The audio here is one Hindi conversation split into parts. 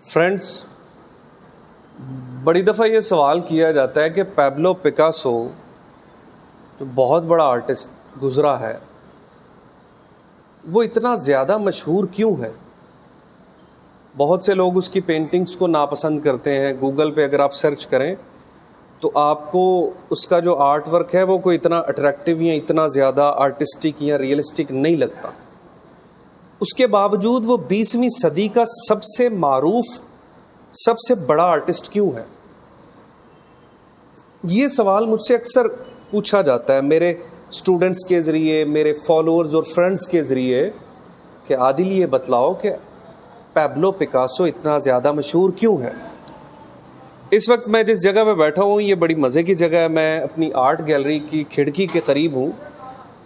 फ्रेंड्स, बड़ी दफ़ा ये सवाल किया जाता है कि पैब्लो पिकासो जो बहुत बड़ा आर्टिस्ट गुज़रा है, वो इतना ज़्यादा मशहूर क्यों है। बहुत से लोग उसकी पेंटिंग्स को नापसंद करते हैं। गूगल पे अगर आप सर्च करें तो आपको उसका जो आर्ट वर्क है वो कोई इतना अट्रैक्टिव या इतना ज़्यादा आर्टिस्टिक या रियलिस्टिक नहीं लगता। उसके बावजूद वो 20वीं सदी का सबसे मारूफ, सबसे बड़ा आर्टिस्ट क्यों है। ये सवाल मुझसे अक्सर पूछा जाता है मेरे स्टूडेंट्स के ज़रिए, मेरे फॉलोअर्स और फ्रेंड्स के ज़रिए कि आदिल ये बतलाओ कि पैब्लो पिकासो इतना ज़्यादा मशहूर क्यों है। इस वक्त मैं जिस जगह पे बैठा हूँ ये बड़ी मज़े की जगह है। मैं अपनी आर्ट गैलरी की खिड़की के करीब हूँ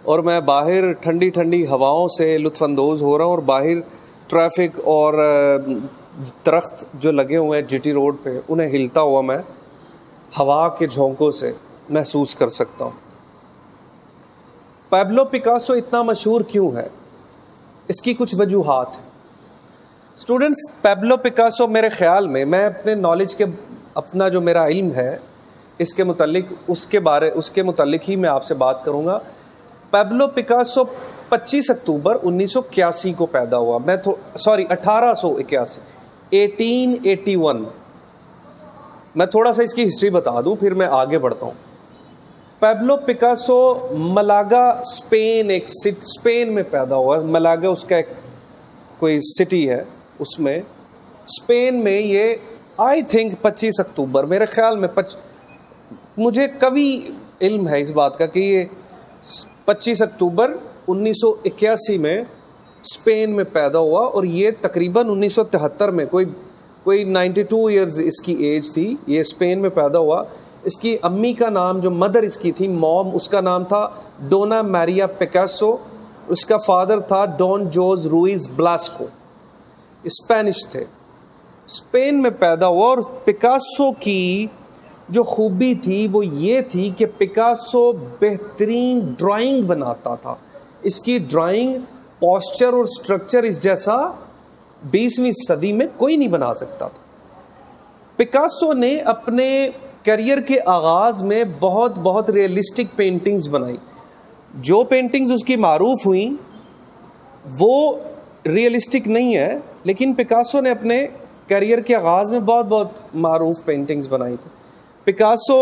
और मैं बाहर ठंडी ठंडी हवाओं से लुत्फ़अंदोज़ हो रहा हूँ और बाहर ट्रैफिक और दरख्त जो लगे हुए हैं जीटी रोड पे, उन्हें हिलता हुआ मैं हवा के झोंकों से महसूस कर सकता हूँ। पैब्लो पिकासो इतना मशहूर क्यों है, इसकी कुछ वजूहात हैं। स्टूडेंट्स, पैब्लो पिकासो मेरे ख़्याल में, मैं अपने नॉलेज के, अपना जो मेरा इल्म है इसके मुतालिक, उसके मुतालिक ही मैं आपसे बात करूँगा। पैब्लो पिकासो 25 अक्टूबर 1981 को पैदा हुआ। 1881, 1881। मैं थोड़ा सा इसकी हिस्ट्री बता दूं फिर मैं आगे बढ़ता हूं। पैब्लो पिकासो मलागा, स्पेन में पैदा हुआ। मलागा उसका एक कोई सिटी है, उसमें स्पेन में ये आई थिंक 25 अक्टूबर, मेरे ख्याल में मुझे कभी इल्म है इस बात का कि ये 25 अक्टूबर 1981 में स्पेन में पैदा हुआ और ये तकरीबन 1973 में कोई 92 ईयर्स इसकी एज थी। ये स्पेन में पैदा हुआ। इसकी अम्मी का नाम, जो मदर इसकी थी, मॉम, उसका नाम था डोना मैरिया पिकासो। उसका फादर था डॉन जोज रुइज ब्लास्को, स्पेनिश थे। स्पेन में पैदा हुआ और पिकासो की जो खूबी थी वो ये थी कि पिकासो बेहतरीन ड्राइंग बनाता था। इसकी ड्राइंग, पोस्चर और स्ट्रक्चर इस जैसा 20वीं सदी में कोई नहीं बना सकता था। पिकासो ने अपने करियर के आगाज़ में बहुत रियलिस्टिक पेंटिंग्स बनाई। जो पेंटिंग्स उसकी मारूफ हुई वो रियलिस्टिक नहीं है, लेकिन पिकासो ने अपने करियर के आगाज़ में बहुत मारूफ पेंटिंग्स बनाई थी। पिकासो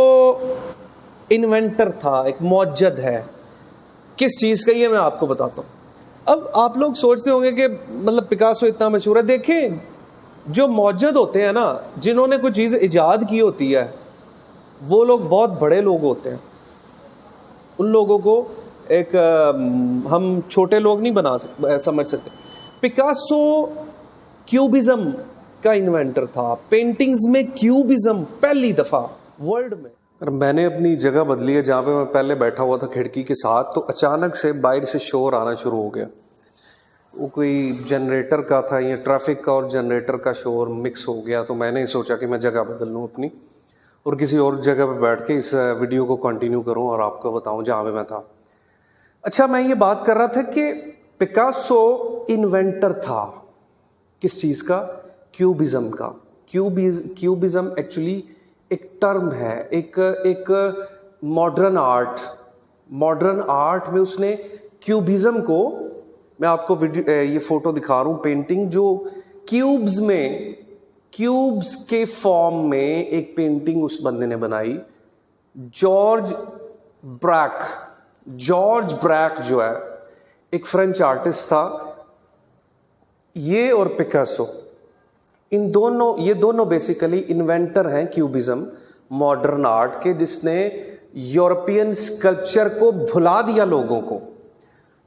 इन्वेंटर था, एक मौजद है। किस चीज़ का, ये मैं आपको बताता हूँ। अब आप लोग सोचते होंगे कि मतलब पिकासो इतना मशहूर है। देखें, जो मौजद होते हैं ना, जिन्होंने कोई चीज़ इजाद की होती है, वो लोग बहुत बड़े लोग होते हैं। उन लोगों को एक हम छोटे लोग नहीं समझ सकते। पिकासो क्यूबिज्म का इन्वेंटर था। पेंटिंग्स में क्यूबिज्म पहली दफ़ा वर्ल्ड में। और मैंने अपनी जगह बदली है जहाँ पे मैं पहले बैठा हुआ था खिड़की के साथ, तो अचानक से बाहर से शोर आना शुरू हो गया। वो कोई जनरेटर का था, या ट्रैफिक का और जनरेटर का शोर मिक्स हो गया। तो मैंने सोचा कि मैं जगह बदल लूँ अपनी और किसी और जगह पे बैठ के इस वीडियो को कंटिन्यू करूँ और आपको बताऊँ जहाँ पे मैं था। अच्छा, मैं ये बात कर रहा था कि पिकासो इन्वेंटर था किस चीज़ का? क्यूबिज्म का। क्यूबिज्म एक्चुअली एक टर्म है, एक मॉडर्न आर्ट में उसने क्यूबिज्म को, मैं आपको ये फोटो दिखा रहा हूँ, पेंटिंग जो क्यूब्स के फॉर्म में एक पेंटिंग उस बंदे ने बनाई। जॉर्ज ब्रैक जो है एक फ्रेंच आर्टिस्ट था। ये और पिकासो, ये दोनों बेसिकली इन्वेंटर हैं क्यूबिज्म, मॉडर्न आर्ट के, जिसने यूरोपियन स्कल्पचर को भुला दिया।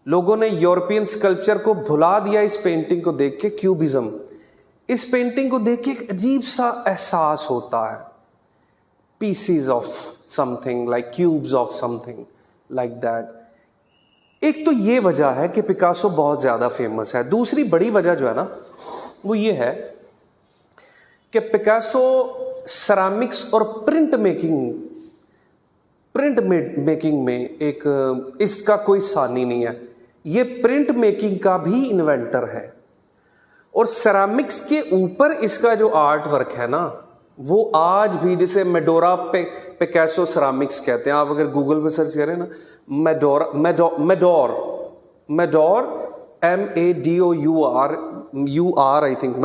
लोगों ने यूरोपियन स्कल्पचर को भुला दिया इस पेंटिंग को देख के। क्यूबिज्म, इस पेंटिंग को देख के एक अजीब सा एहसास होता है, PCs of something, like cubes of something like that. एक तो ये वजह है कि पिकासो बहुत ज्यादा फेमस है। दूसरी बड़ी वजह जो है ना, वो ये है कि पिकासो सेरामिक्स और प्रिंट मेकिंग में एक, इसका कोई सानी नहीं है। ये प्रिंट मेकिंग का भी इन्वेंटर है। और सेरामिक्स के ऊपर इसका जो आर्ट वर्क है ना, वो आज भी, जिसे मेडोरा पिकासो सेरामिक्स कहते हैं, आप अगर गूगल पे सर्च करें ना, Medour MEDOUR I think,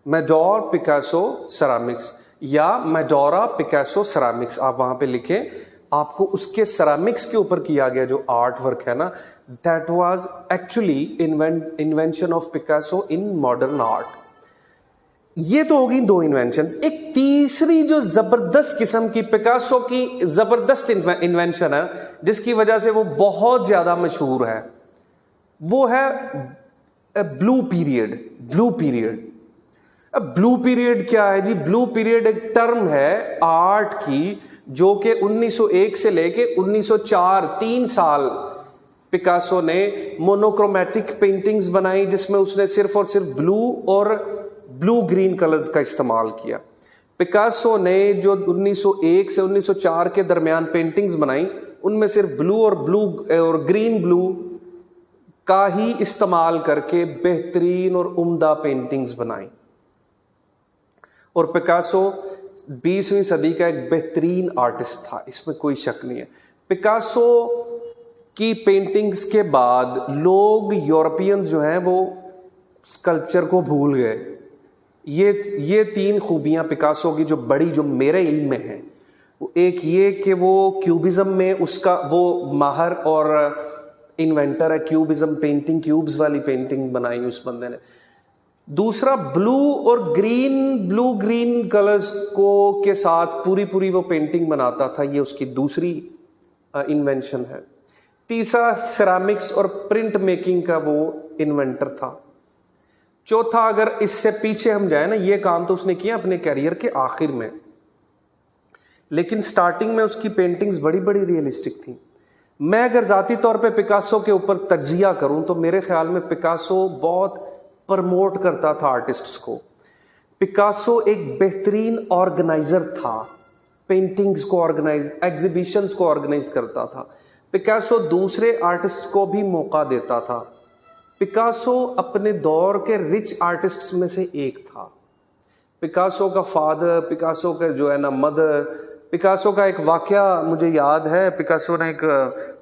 Medour Picasso ceramics या मेडोरा पिकासो सेरामिक्स, आप वहां पे लिखें, आपको उसके सेरामिक्स के ऊपर किया गया जो आर्ट वर्क है ना, that was actually invention of Picasso in modern art. ये तो होगी दो इन्वेंशंस। एक तीसरी जो जबरदस्त किस्म की पिकासो की जबरदस्त इन्वेंशन है, जिसकी वजह से वो बहुत ज्यादा मशहूर है, वो है ब्लू पीरियड। अब ब्लू पीरियड क्या है जी? ब्लू पीरियड एक टर्म है आर्ट की, जो कि 1901 से लेके 1904 3 साल पिकासो ने मोनोक्रोमैटिक पेंटिंग्स बनाई, जिसमें उसने सिर्फ और सिर्फ ब्लू और ब्लू ग्रीन कलर्स का इस्तेमाल किया। पिकासो ने जो 1901 से 1904 के दरमियान पेंटिंग्स बनाई, उनमें सिर्फ ब्लू और ग्रीन ब्लू का ही इस्तेमाल करके बेहतरीन और उम्दा पेंटिंग्स बनाई। और पिकासो 20वीं सदी का एक बेहतरीन आर्टिस्ट था, इसमें कोई शक नहीं है। पिकासो की पेंटिंग्स के बाद लोग, यूरोपियंस जो हैं, वो स्कल्पचर को भूल गए। ये 3 खूबियां पिकासो की जो बड़ी, जो मेरे इल्म में है, वो एक ये कि वो क्यूबिज्म में उसका वो माहर और इन्वेंटर है। क्यूबिज्म पेंटिंग, क्यूब्स वाली पेंटिंग बनाई उस बंदे ने। दूसरा, ब्लू ग्रीन कलर्स को के साथ पूरी वो पेंटिंग बनाता था, ये उसकी दूसरी इन्वेंशन है। तीसरा, सेरामिक्स और प्रिंट मेकिंग का वो इन्वेंटर था। चौथा, अगर इससे पीछे हम जाए ना, ये काम तो उसने किया अपने कैरियर के आखिर में, लेकिन स्टार्टिंग में उसकी पेंटिंग्स बड़ी रियलिस्टिक थी। मैं अगर जाती तौर पे पिकासो के ऊपर तज्जिया करूं तो मेरे ख्याल में पिकासो बहुत प्रमोट करता था आर्टिस्ट्स को। पिकासो एक बेहतरीन ऑर्गेनाइजर था, पेंटिंग्स को ऑर्गेनाइज, एग्जीबिशंस को ऑर्गेनाइज करता था। पिकासो दूसरे आर्टिस्ट्स को भी मौका देता था। पिकासो अपने दौर के रिच आर्टिस्ट्स में से एक था। पिकासो का फादर, पिकासो का जो है ना मदर, पिकासो का एक वाकया मुझे याद है। पिकासो ने एक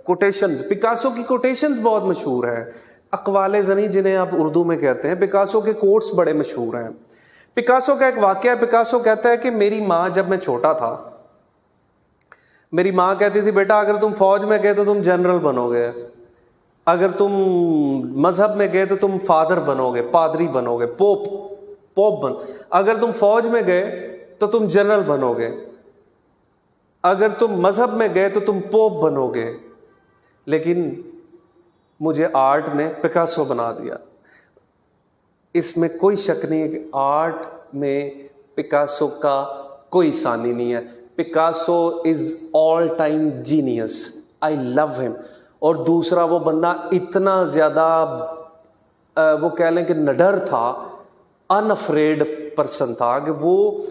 कोटेशंस, पिकासो की कोटेशंस बहुत मशहूर है, अकवाले ज़नी जिन्हें आप उर्दू में कहते हैं। पिकासो के कोट्स बड़े मशहूर हैं। पिकासो का एक वाकया, पिकासो कहता है कि मेरी माँ, जब मैं छोटा था, मेरी माँ कहती थी, बेटा अगर तुम फौज में गए तो तुम जनरल बनोगे, अगर तुम मजहब में गए तो तुम फादर बनोगे, पादरी बनोगे, पोप बन, अगर तुम फौज में गए तो तुम जनरल बनोगे, अगर तुम मजहब में गए तो तुम पोप बनोगे। लेकिन मुझे आर्ट ने पिकासो बना दिया। इसमें कोई शक नहीं है कि आर्ट में पिकासो का कोई सानी नहीं है। Picasso is all time genius, I love him. और दूसरा, वो बंदा इतना ज्यादा वो कह लें कि निडर था, अनअफ्रेड पर्सन था, कि वो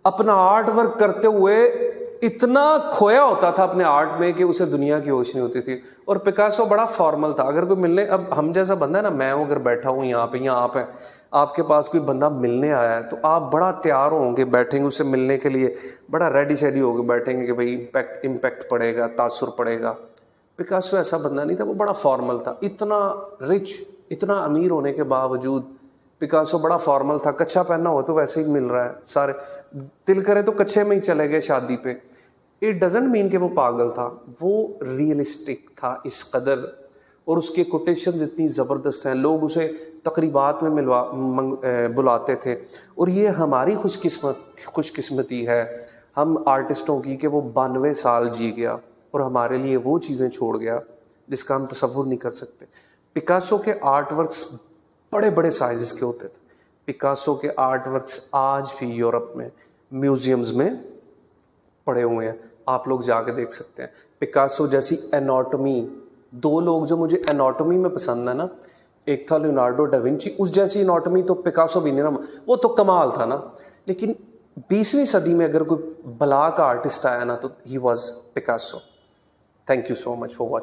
अपना आर्ट वर्क करते हुए इतना खोया होता था अपने आर्ट में कि उसे दुनिया की होश नहीं होती थी। और पिकासो बड़ा फॉर्मल था। अगर कोई मिलने, अब हम जैसा बंदा है ना, मैं अगर बैठा हूँ यहाँ पे, या आप हैं, आपके पास कोई बंदा मिलने आया है, तो आप बड़ा तैयार होंगे, बैठेंगे उससे मिलने के लिए, बड़ा रेडी शेडी होकर बैठेंगे कि भाई इम्पैक्ट पड़ेगा, तासुर पड़ेगा। पिकासो ऐसा बंदा नहीं था, वो बड़ा फॉर्मल था। इतना रिच, इतना अमीर होने के बावजूद पिकासो बड़ा फॉर्मल था। कच्छा पहनना हो तो वैसे ही मिल रहा है, सारे दिल करे तो कच्छे में ही चले गए शादी पे। इट डजंट मीन कि वो पागल था, वो रियलिस्टिक था इस कदर। और उसके कोटेशंस इतनी ज़बरदस्त हैं, लोग उसे तकरीबात में बुलाते थे। और ये हमारी खुशकिस्मती है हम आर्टिस्टों की कि वो 92 साल जी गया और हमारे लिए वो चीज़ें छोड़ गया जिसका हम तसव्वुर नहीं कर सकते। पिकासो के आर्ट वर्क्स बड़े साइज़ के होते थे। पिकासो के आर्ट वर्क्स आज भी यूरोप में म्यूजियम्स में पड़े हुए हैं, आप लोग जाके देख सकते हैं। पिकासो जैसी एनाटॉमी, 2 लोग जो मुझे एनाटॉमी में पसंद है ना, एक था लियोनार्डो डा विंची, उस जैसी एनाटॉमी तो पिकासो भी नहीं ना, वो तो कमाल था ना। लेकिन 20वीं सदी में अगर कोई बला का आर्टिस्ट आया ना, तो he was Picasso. Thank you so much for watching.